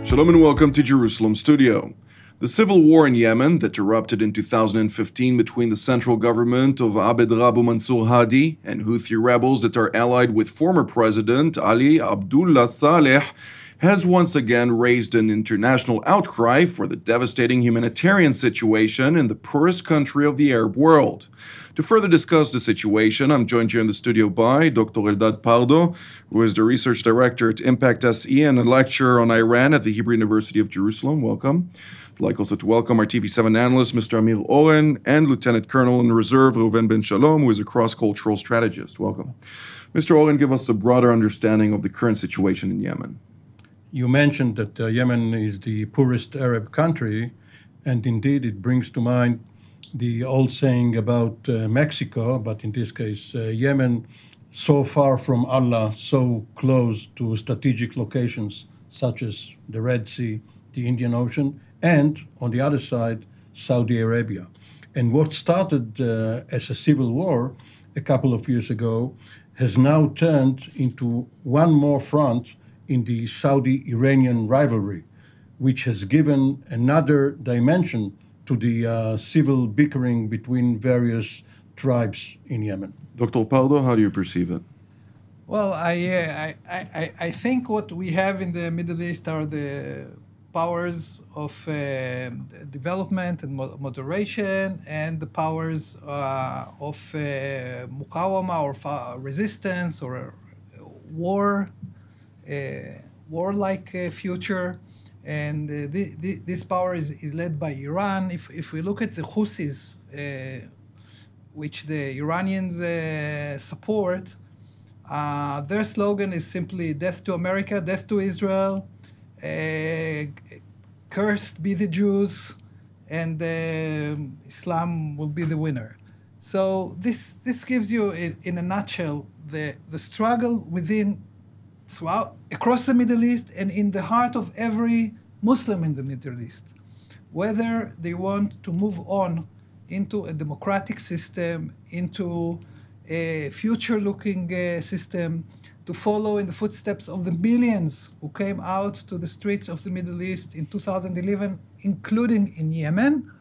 Shalom and welcome to Jerusalem Studio. The civil war in Yemen that erupted in 2015 between the central government of Abdrabbuh Mansur Hadi and Houthi rebels that are allied with former President Ali Abdullah Saleh has once again raised an international outcry for the devastating humanitarian situation in the poorest country of the Arab world. To further discuss the situation, I'm joined here in the studio by Dr. Eldad Pardo, who is the research director at Impact SE and a lecturer on Iran at the Hebrew University of Jerusalem. Welcome. I'd like also to welcome our TV7 analyst, Mr. Amir Oren, and Lieutenant Colonel in Reserve, Reuven Ben Shalom, who is a cross-cultural strategist. Welcome. Mr. Oren, give us a broader understanding of the current situation in Yemen. You mentioned that Yemen is the poorest Arab country, and indeed it brings to mind the old saying about Mexico, but in this case, Yemen, so far from Allah, so close to strategic locations such as the Red Sea, the Indian Ocean, and on the other side, Saudi Arabia. And what started as a civil war a couple of years ago has now turned into one more front in the Saudi-Iranian rivalry, which has given another dimension to the civil bickering between various tribes in Yemen. Dr. Pardo, how do you perceive it? Well, I think what we have in the Middle East are the powers of development and moderation, and the powers of muqawama or resistance or war. Warlike future, and this power is led by Iran. If we look at the Houthis, which the Iranians support, their slogan is simply "Death to America, death to Israel, cursed be the Jews, and Islam will be the winner." So this gives you, in a nutshell, the struggle across the Middle East and in the heart of every Muslim in the Middle East, whether they want to move on into a democratic system, into a future-looking system, to follow in the footsteps of the millions who came out to the streets of the Middle East in 2011, including in Yemen,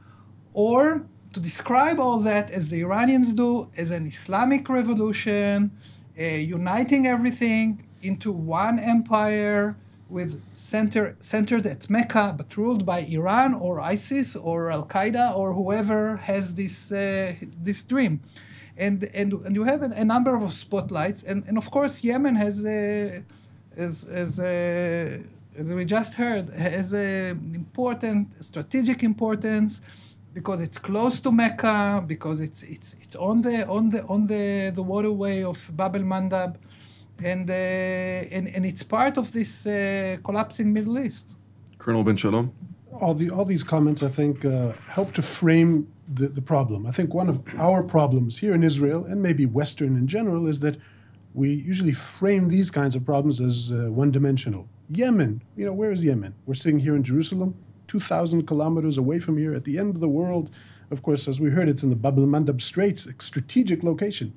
or to describe all that, as the Iranians do, as an Islamic revolution, uniting everything into one empire with centered at Mecca, but ruled by Iran or ISIS or Al-Qaeda or whoever has this dream. And you have a number of spotlights. And of course, Yemen has, as we just heard, has an important strategic importance because it's close to Mecca, because it's on the waterway of Bab el-Mandab. And it's part of this collapsing Middle East. Colonel Ben Shalom? All these comments, I think, help to frame the problem. I think one of our problems here in Israel, and maybe Western in general, is that we usually frame these kinds of problems as one-dimensional. Yemen, where is Yemen? We're sitting here in Jerusalem, 2,000 kilometers away from here, at the end of the world. Of course, as we heard, it's in the Bab el-Mandab Straits, a strategic location.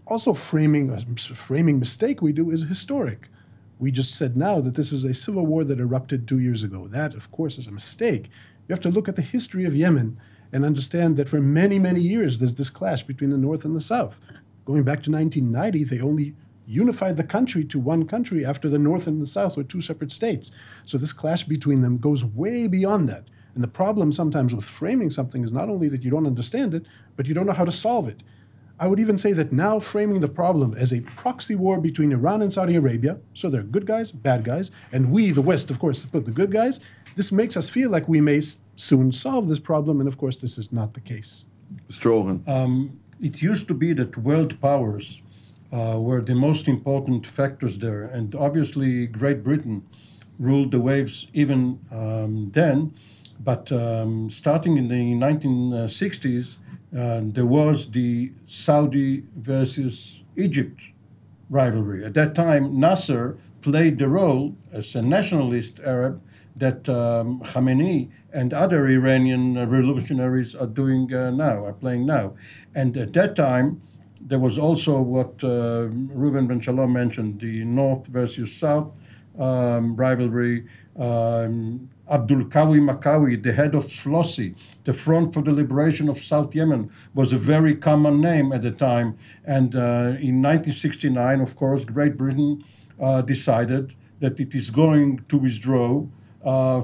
Also, a framing mistake we do is historic. We just said now that this is a civil war that erupted 2 years ago. That, of course, is a mistake. You have to look at the history of Yemen and understand that for many, many years, there's this clash between the North and the South. Going back to 1990, they only unified the country to one country after the North and the South were two separate states. So this clash between them goes way beyond that. And the problem sometimes with framing something is not only that you don't understand it, but you don't know how to solve it. I would even say that now framing the problem as a proxy war between Iran and Saudi Arabia, so they're good guys, bad guys, and we, the West, of course, support the good guys, this makes us feel like we may soon solve this problem, and of course this is not the case. Mr. Oren. It used to be that world powers were the most important factors there, and obviously Great Britain ruled the waves even then, but starting in the 1960s, there was the Saudi versus Egypt rivalry. At that time, Nasser played the role as a nationalist Arab that Khamenei and other Iranian revolutionaries are playing now. And at that time, there was also what Reuven Ben Shalom mentioned, the North versus South rivalry, Abdul Qawi Makawi, the head of Flossi, the Front for the Liberation of South Yemen, was a very common name at the time. And in 1969, of course, Great Britain decided that it is going to withdraw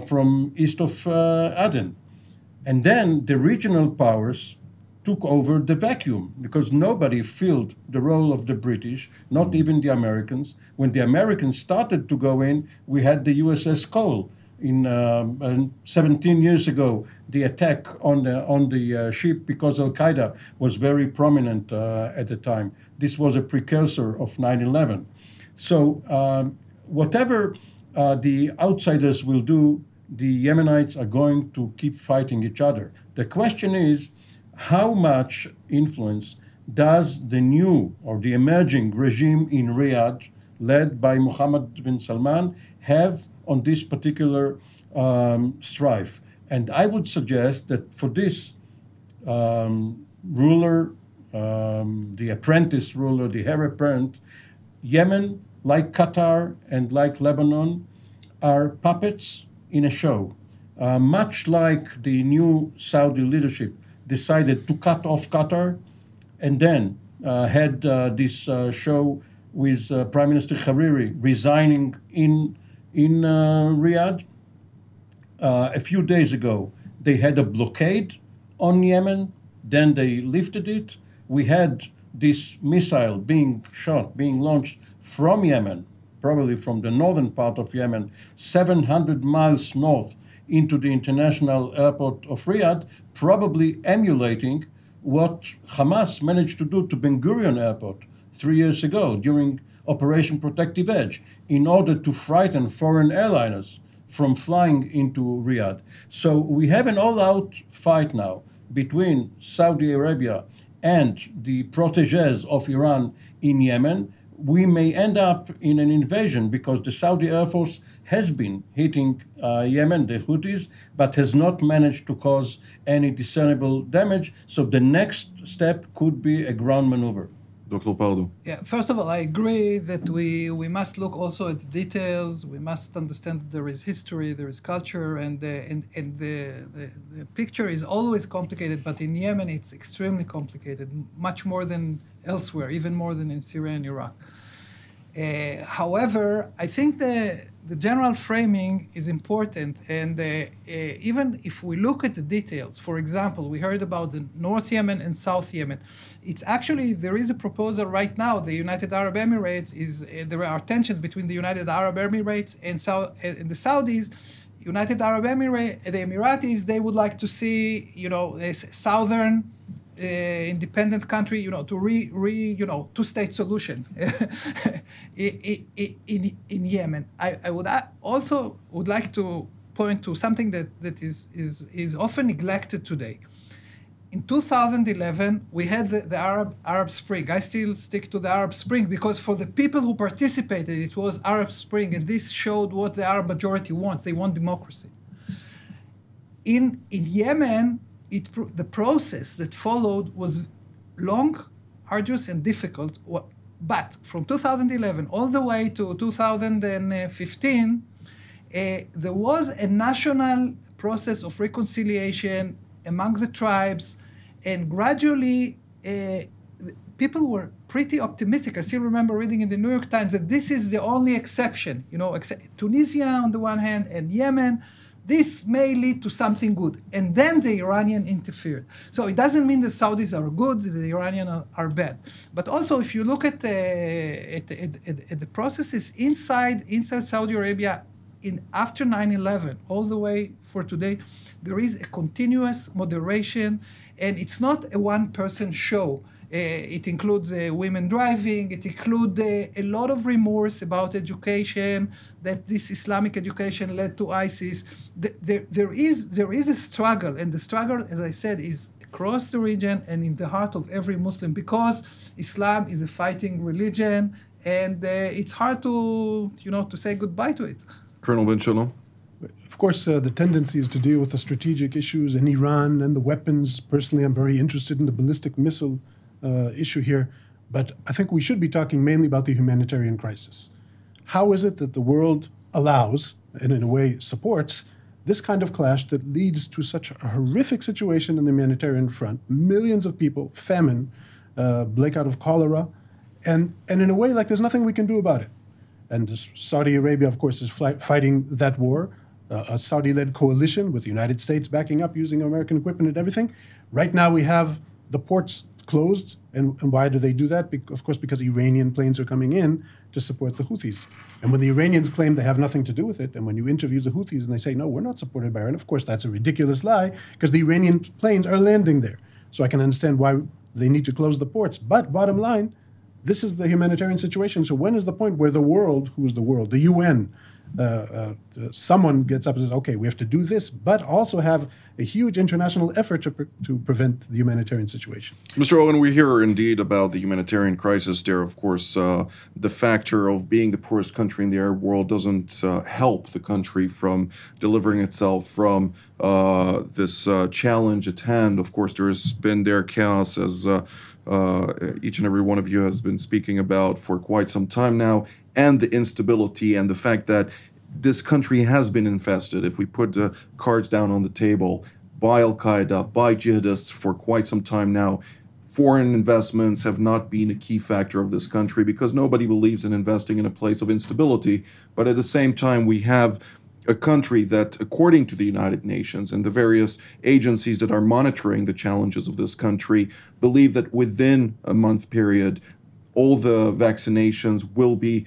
from east of Aden. And then the regional powers took over the vacuum because nobody filled the role of the British, not even the Americans. When the Americans started to go in, we had the USS Cole. In 17 years ago, the attack on the ship, because Al-Qaeda was very prominent at the time. This was a precursor of 9/11. So whatever the outsiders will do, the Yemenites are going to keep fighting each other. The question is, how much influence does the new or the emerging regime in Riyadh, led by Mohammed bin Salman, have on this particular strife? And I would suggest that for this ruler, the apprentice ruler, the heir apparent, Yemen, like Qatar and like Lebanon, are puppets in a show. Much like the new Saudi leadership decided to cut off Qatar and then had this show with Prime Minister Hariri resigning in Riyadh. A few days ago, they had a blockade on Yemen, then they lifted it. We had this missile being launched from Yemen, probably from the northern part of Yemen, 700 miles north into the international airport of Riyadh, probably emulating what Hamas managed to do to Ben Gurion Airport 3 years ago during Operation Protective Edge in order to frighten foreign airliners from flying into Riyadh. So we have an all-out fight now between Saudi Arabia and the protégés of Iran in Yemen. We may end up in an invasion because the Saudi Air Force has been hitting Yemen, the Houthis, but has not managed to cause any discernible damage. So the next step could be a ground maneuver. Dr. Pardo. Yeah, first of all, I agree that we must look also at the details. We must understand that there is history, there is culture, and the picture is always complicated. But in Yemen, it's extremely complicated, much more than elsewhere, even more than in Syria and Iraq. However, I think the general framing is important, and even if we look at the details, for example, we heard about the North Yemen and South Yemen. It's actually, there is a proposal right now, the United Arab Emirates there are tensions between the United Arab Emirates and the Saudis. United Arab Emirates, the Emiratis, they would like to see, a southern independent country, to two-state solution in Yemen. I would also like to point to something that is often neglected today. In 2011, we had the Arab Spring. I still stick to the Arab Spring because for the people who participated, it was Arab Spring, and this showed what the Arab majority wants. They want democracy. In Yemen, the process that followed was long, arduous, and difficult. But from 2011 all the way to 2015, there was a national process of reconciliation among the tribes, and gradually people were pretty optimistic. I still remember reading in the New York Times that this is the only exception. Tunisia on the one hand and Yemen. This may lead to something good. And then the Iranian interfered. So it doesn't mean the Saudis are good, the Iranians are bad. But also, if you look at the processes inside Saudi Arabia after 9/11, all the way for today, there is a continuous moderation, and it's not a one-person show. It includes women driving. It includes a lot of remorse about education, that this Islamic education led to ISIS. There is a struggle, and the struggle, as I said, is across the region and in the heart of every Muslim, because Islam is a fighting religion, and it's hard to say goodbye to it. Colonel Ben Shalom. Of course, the tendency is to deal with the strategic issues in Iran and the weapons. Personally, I'm very interested in the ballistic missile issue here, but I think we should be talking mainly about the humanitarian crisis. How is it that the world allows, and in a way supports, this kind of clash that leads to such a horrific situation in the humanitarian front. Millions of people, famine, breakout of cholera, and in a way, like, there's nothing we can do about it. And Saudi Arabia, of course, is fighting that war, a Saudi-led coalition with the United States backing up, using American equipment and everything. Right now we have the ports closed. And why do they do that? Of course, because Iranian planes are coming in to support the Houthis. And when the Iranians claim they have nothing to do with it, and when you interview the Houthis and they say, no, we're not supported by Iran, of course, that's a ridiculous lie, because the Iranian planes are landing there. So I can understand why they need to close the ports. But bottom line, this is the humanitarian situation. So when is the point where the world, who is the world, the UN, someone gets up and says, okay, we have to do this, but also have a huge international effort to prevent the humanitarian situation. Mr. Oren, we hear indeed about the humanitarian crisis there. Of course, the factor of being the poorest country in the Arab world doesn't help the country from delivering itself from this challenge at hand. Of course, there has been their chaos, as each and every one of you has been speaking about for quite some time now, and the instability and the fact that this country has been infested, if we put the cards down on the table, by Al-Qaeda, by jihadists for quite some time now. Foreign investments have not been a key factor of this country because nobody believes in investing in a place of instability. But at the same time, we have a country that, according to the United Nations and the various agencies that are monitoring the challenges of this country, believe that within a month period, all the vaccinations will be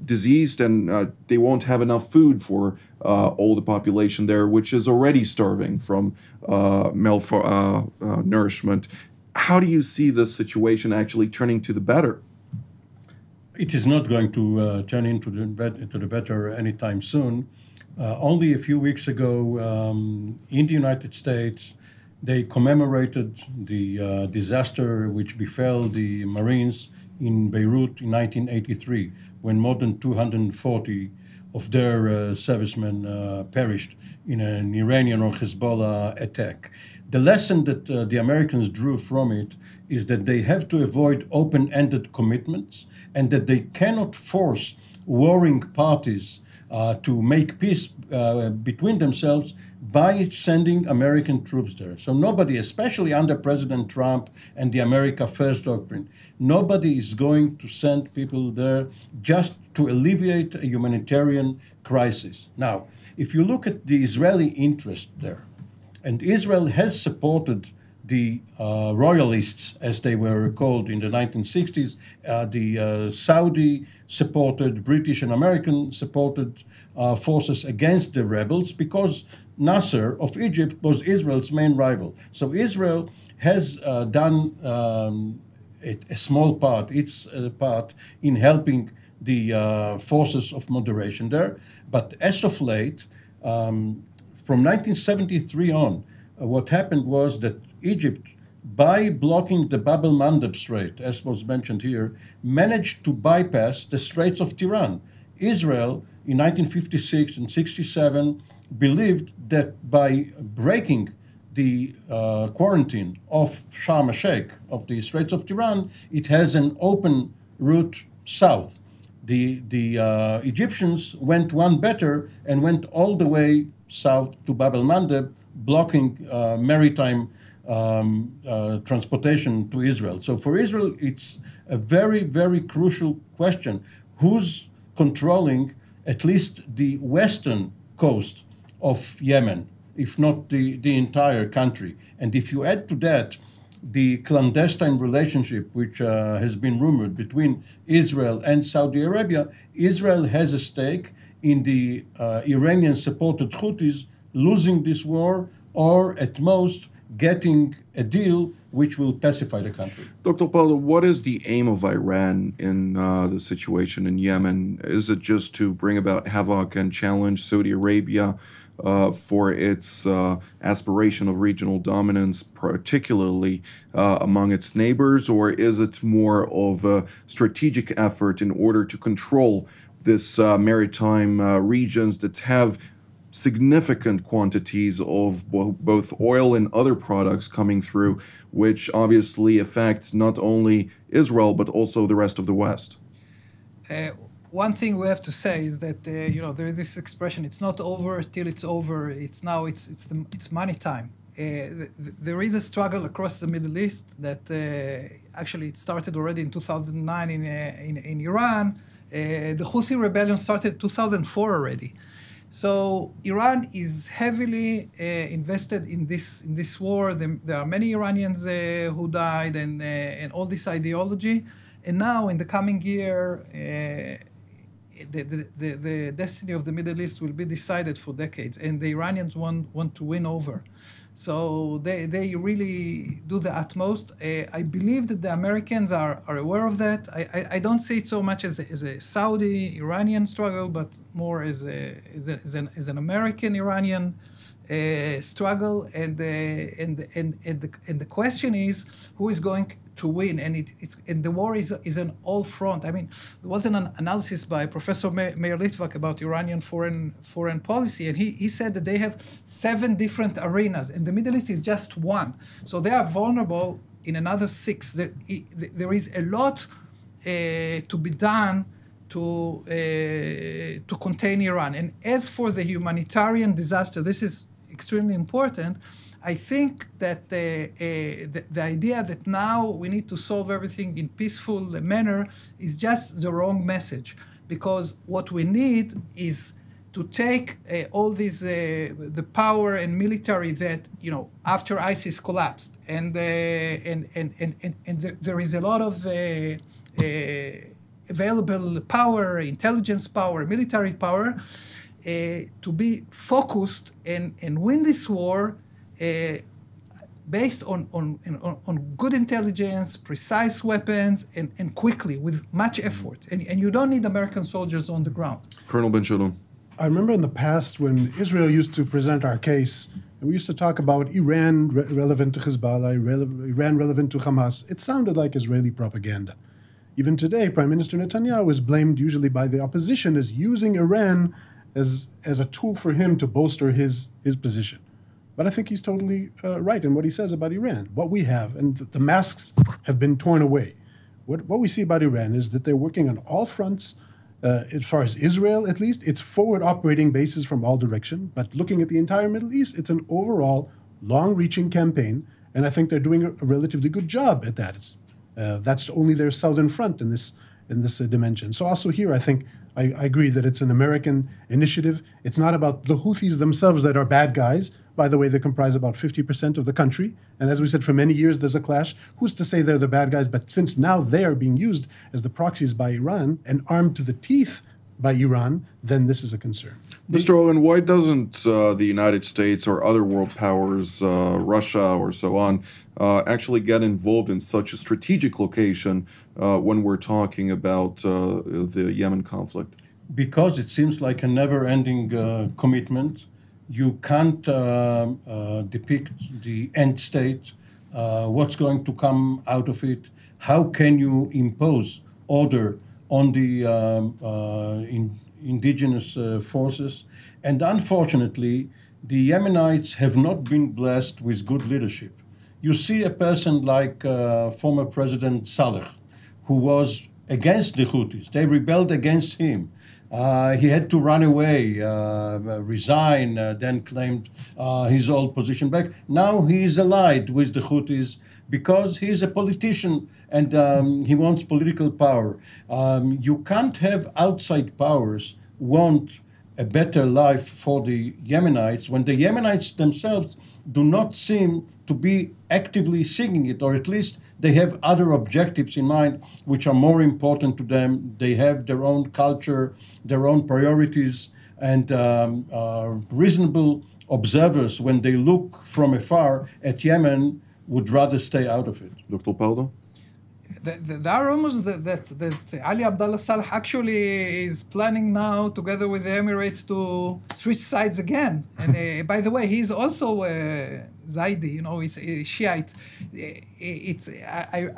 diseased, and they won't have enough food for all the population there, which is already starving from malnourishment. How do you see this situation actually turning to the better? It is not going to turn into the better anytime soon. Only a few weeks ago, in the United States, they commemorated the disaster which befell the Marines in Beirut in 1983, when more than 240 of their servicemen perished in an Iranian or Hezbollah attack. The lesson that the Americans drew from it is that they have to avoid open-ended commitments and that they cannot force warring parties to make peace between themselves by sending American troops there. So nobody, especially under President Trump and the America First doctrine, nobody is going to send people there just to alleviate a humanitarian crisis. Now, if you look at the Israeli interest there, and Israel has supported the royalists, as they were called in the 1960s, the Saudi-supported, British and American-supported forces against the rebels, because Nasser of Egypt was Israel's main rival. So Israel has done a small part, its part, in helping the forces of moderation there. But as of late, from 1973 on, what happened was that Egypt, by blocking the Bab el-Mandeb Strait, as was mentioned here, managed to bypass the Straits of Tiran. Israel, in 1956 and 67, believed that by breaking the quarantine of Sharm el-Sheikh, of the Straits of Tiran, it has an open route south. The Egyptians went one better and went all the way south to Bab el-Mandeb, blocking maritime transportation to Israel. So for Israel, it's a very, very crucial question. Who's controlling at least the western coast of Yemen, if not the entire country? And if you add to that the clandestine relationship, which has been rumored between Israel and Saudi Arabia, Israel has a stake in the Iranian-supported Houthis losing this war, or at most getting a deal which will pacify the country. Dr. Pardo, what is the aim of Iran in the situation in Yemen? Is it just to bring about havoc and challenge Saudi Arabia for its aspiration of regional dominance, particularly among its neighbors, or is it more of a strategic effort in order to control this maritime regions that have significant quantities of both oil and other products coming through, which obviously affect not only Israel, but also the rest of the West? one thing we have to say is that there is this expression: "It's not over till it's over." It's money time. There is a struggle across the Middle East that actually it started already in 2009 in Iran. The Houthi rebellion started 2004 already. So Iran is heavily invested in this war. There are many Iranians who died, and all this ideology. And now, in the coming year, the destiny of the Middle East will be decided for decades, and the Iranians want to win over. So they really do the utmost. I believe that the Americans are aware of that. I don't see it so much as a Saudi-Iranian struggle, but more as an American-Iranian struggle. And the question is, who is going to win? And the war is an all front. I mean, there was an analysis by Professor Meir Litvak about Iranian foreign policy, and he said that they have 7 different arenas, and the Middle East is just one. So they are vulnerable in another 6. There is a lot to be done to contain Iran. And as for the humanitarian disaster, this is extremely important. I think that the idea that now we need to solve everything in peaceful manner is just the wrong message, because what we need is to take all these the power and military that after ISIS collapsed, and there is a lot of available power, intelligence power, military power, to be focused and win this war. Based on good intelligence, precise weapons, and quickly, with much effort. And you don't need American soldiers on the ground. Colonel Ben Shalom. I remember in the past when Israel used to present our case, and we used to talk about Iran relevant to Hezbollah, Iran relevant to Hamas. It sounded like Israeli propaganda. Even today, Prime Minister Netanyahu is blamed usually by the opposition as using Iran as a tool for him to bolster his position. But I think he's totally right in what he says about Iran. What we have, and the masks have been torn away. What we see about Iran is that they're working on all fronts. As far as Israel, at least, it's forward operating bases from all directions. But looking at the entire Middle East, it's an overall long-reaching campaign. And I think they're doing a relatively good job at that. That's only their southern front in this dimension. So also here, I think I agree that it's an American initiative. It's not about the Houthis themselves that are bad guys. By the way, they comprise about 50% of the country. And as we said, for many years, there's a clash. Who's to say they're the bad guys? But since now they are being used as the proxies by Iran and armed to the teeth by Iran, then this is a concern. Mr. Oren, why doesn't the United States or other world powers, Russia or so on, actually get involved in such a strategic location when we're talking about the Yemen conflict? Because it seems like a never-ending commitment. You can't depict the end state, what's going to come out of it. How can you impose order on the indigenous forces? And unfortunately, the Yemenites have not been blessed with good leadership. You see a person like former President Saleh, who was against the Houthis. They rebelled against him. He had to run away, resign, then claimed his old position back. Now he is allied with the Houthis because he is a politician and he wants political power. You can't have outside powers want a better life for the Yemenites when the Yemenites themselves do not seem to be actively seeking it, or at least they have other objectives in mind which are more important to them. They have their own culture, their own priorities, and reasonable observers, when they look from afar at Yemen, would rather stay out of it. Dr. Pardo? There are rumors that Ali Abdullah Saleh actually is planning now, together with the Emirates, to switch sides again. And by the way, he's also Zaidi, he's a Shiite.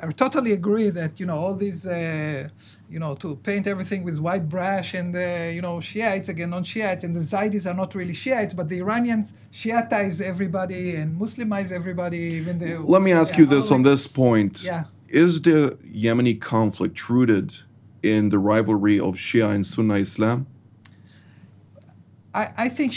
I totally agree that, all these, to paint everything with white brush and, Shiites again, non-Shiites, and the Zaidis are not really Shiites, but the Iranians Shiitize everybody and Muslimize everybody, even though... Let me ask you this on this point. Yeah. Is the Yemeni conflict rooted in the rivalry of Shia and Sunni Islam? I think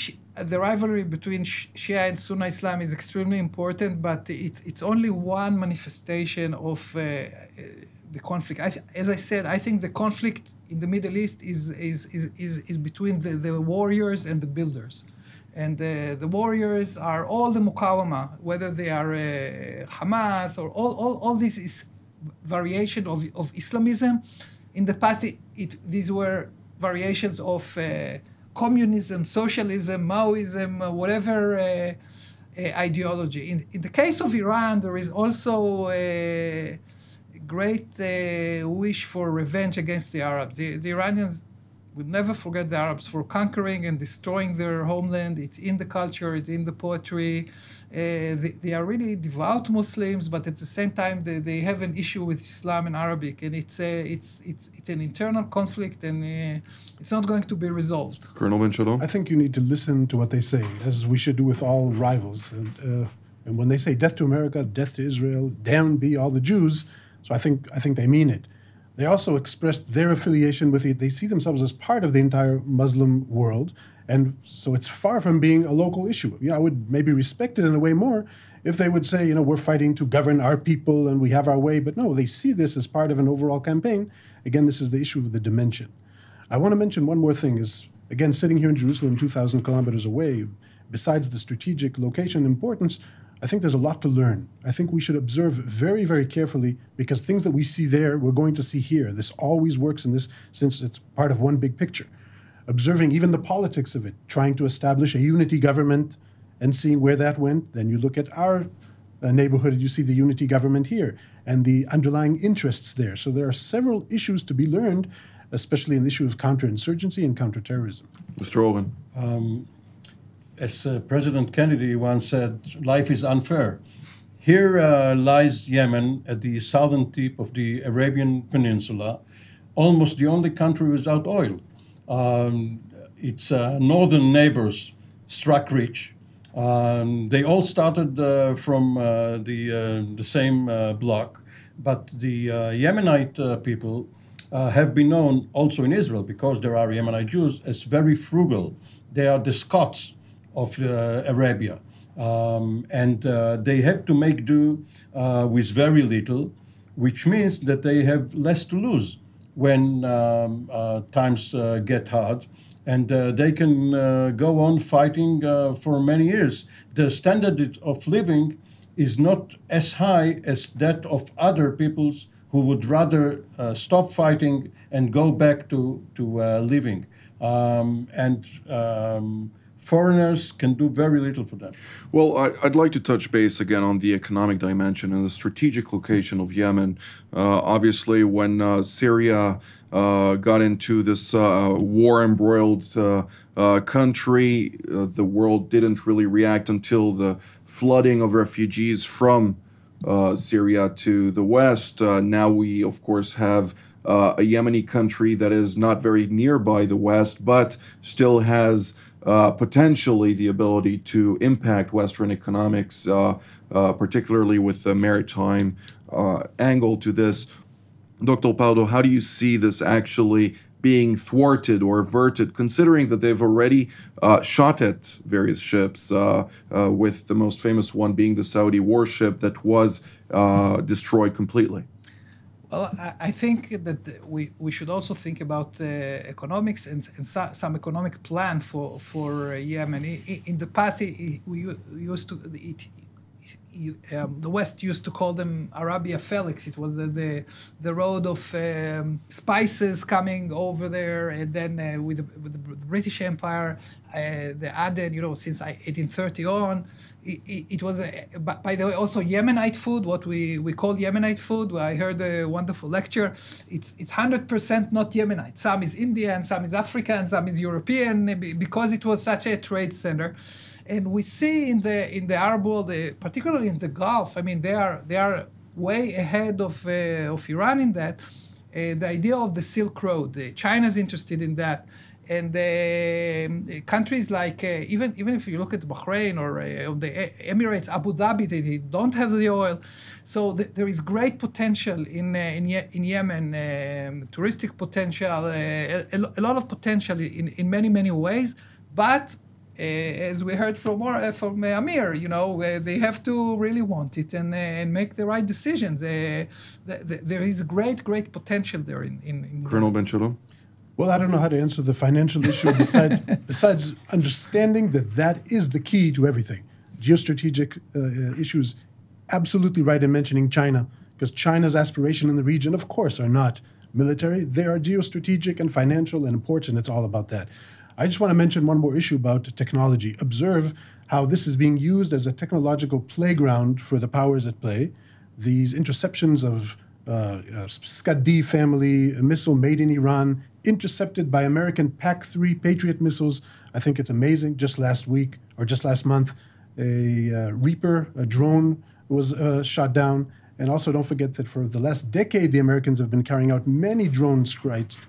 the rivalry between Shia and Sunni Islam is extremely important, but it's only one manifestation of the conflict. As I said, I think the conflict in the Middle East is between the warriors and the builders. And the warriors are all the Muqawama, whether they are Hamas or all this is variation of Islamism. In the past, these were variations of communism, socialism, Maoism, whatever ideology. In the case of Iran, there is also a great wish for revenge against the Arabs. The Iranians will never forget the Arabs for conquering and destroying their homeland. It's in the culture, it's in the poetry. They are really devout Muslims, but at the same time, they have an issue with Islam and Arabic, and it's an internal conflict, and it's not going to be resolved. Colonel Ben Shalom? I think you need to listen to what they say, as we should do with all rivals. And when they say death to America, death to Israel, damned be all the Jews, so I think they mean it. They also expressed their affiliation with it. They see themselves as part of the entire Muslim world. And so it's far from being a local issue. I would maybe respect it in a way more if they would say, we're fighting to govern our people and we have our way. But no, they see this as part of an overall campaign. Again, this is the issue of the dimension. I want to mention one more thing is, again, sitting here in Jerusalem, 2,000 kilometers away, besides the strategic location importance, I think there's a lot to learn. I think we should observe very, very carefully, because things that we see there, we're going to see here. This always works in this, since it's part of one big picture. Observing even the politics of it, trying to establish a unity government and seeing where that went. Then you look at our neighborhood and you see the unity government here and the underlying interests there. So there are several issues to be learned, especially in the issue of counterinsurgency and counterterrorism. Mr. Oren. As President Kennedy once said, life is unfair. Here lies Yemen at the southern tip of the Arabian Peninsula, almost the only country without oil. Its northern neighbors struck rich. They all started from the same block, but the Yemenite people have been known also in Israel, because there are Yemenite Jews, as very frugal. They are the Scots of Arabia. And they have to make do with very little, which means that they have less to lose when times get hard. And they can go on fighting for many years. The standard of living is not as high as that of other peoples who would rather stop fighting and go back to living. Foreigners can do very little for them. Well, I'd like to touch base again on the economic dimension and the strategic location of Yemen. Obviously, when Syria got into this war-embroiled country, the world didn't really react until the flooding of refugees from Syria to the west. Now we, of course, have a Yemeni country that is not very nearby the west, but still has potentially the ability to impact Western economics, particularly with the maritime angle to this. Dr. Pardo, how do you see this actually being thwarted or averted, considering that they've already shot at various ships, with the most famous one being the Saudi warship that was destroyed completely? Well, I think that we should also think about economics and some economic plan for Yemen. In the past, we used to the West used to call them Arabia Felix. It was the road of spices coming over there, and then with the British Empire, the Aden, since 1830 on, it was, by the way, also Yemenite food, what we call Yemenite food. I heard a wonderful lecture. It's 100% not Yemenite. Some is Indian, some is African, some is European, because it was such a trade center. And we see in the Arab world, particularly in the Gulf, I mean, they are way ahead of Iran in that. The idea of the Silk Road, China's interested in that. And countries like, even if you look at Bahrain or the Emirates, Abu Dhabi, they don't have the oil. So there is great potential in Yemen, touristic potential, a lot of potential in many, many ways. But as we heard from Amir, they have to really want it and make the right decisions. There is great, great potential there in Colonel Ben Shalom? Well, I don't know how to answer the financial issue besides understanding that is the key to everything. Geostrategic issues, absolutely right in mentioning China, because China's aspiration in the region, of course, are not military. They are geostrategic and financial and important. It's all about that. I just want to mention one more issue about technology. Observe how this is being used as a technological playground for the powers at play. These interceptions of Scud-D family missile made in Iran, intercepted by American PAC-3 Patriot missiles. I think it's amazing. Just last week, or just last month, a Reaper, a drone, was shot down. And also don't forget that for the last decade, the Americans have been carrying out many drone strikes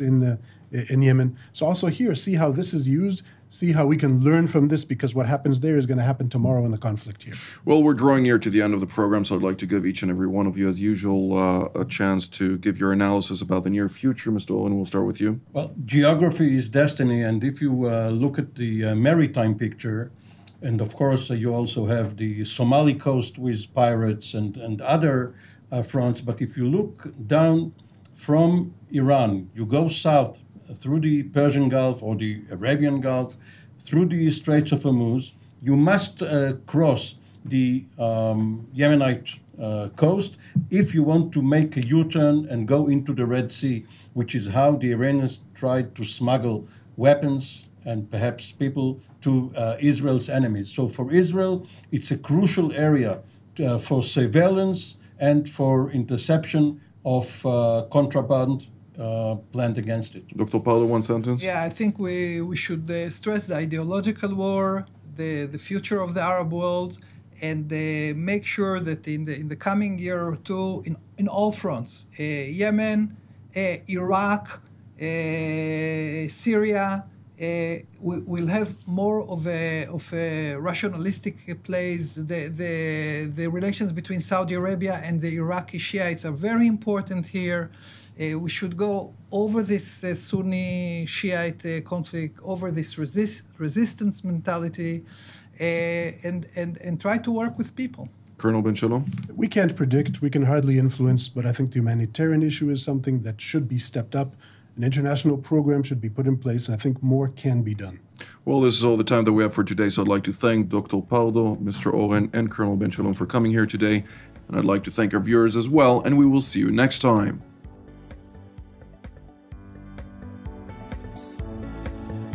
in Yemen. So also here, see how this is used, see how we can learn from this, because what happens there is going to happen tomorrow in the conflict here. Well, we're drawing near to the end of the program, so I'd like to give each and every one of you, as usual, a chance to give your analysis about the near future. Mr. Oren, we'll start with you. Well, geography is destiny, and if you look at the maritime picture, and of course you also have the Somali coast with pirates and other fronts, but if you look down from Iran, you go south through the Persian Gulf or the Arabian Gulf, through the Straits of Hormuz, you must cross the Yemenite coast if you want to make a U-turn and go into the Red Sea, which is how the Iranians tried to smuggle weapons and perhaps people to Israel's enemies. So for Israel, it's a crucial area for surveillance and for interception of contraband planned against it. Dr. Pardo, one sentence. Yeah, I think we should stress the ideological war, the future of the Arab world, and make sure that in the coming year or two, in all fronts, Yemen, Iraq, Syria, we'll have more of a rationalistic plays. The relations between Saudi Arabia and the Iraqi Shiites are very important here. We should go over this Sunni Shiite conflict, over this resistance mentality, and try to work with people. Colonel Ben Shalom? We can't predict, we can hardly influence, but I think the humanitarian issue is something that should be stepped up. An international program should be put in place, and I think more can be done. Well, this is all the time that we have for today, so I'd like to thank Dr. Pardo, Mr. Oren, and Colonel Ben Shalom for coming here today. And I'd like to thank our viewers as well, and we will see you next time.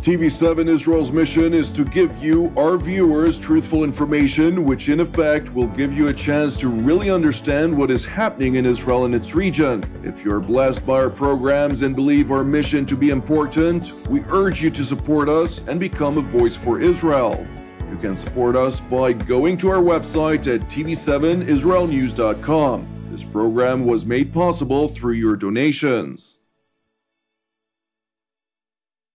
TV7 Israel's mission is to give you, our viewers, truthful information, which in effect will give you a chance to really understand what is happening in Israel and its region. If you're blessed by our programs and believe our mission to be important, we urge you to support us and become a voice for Israel. You can support us by going to our website at tv7israelnews.com. This program was made possible through your donations.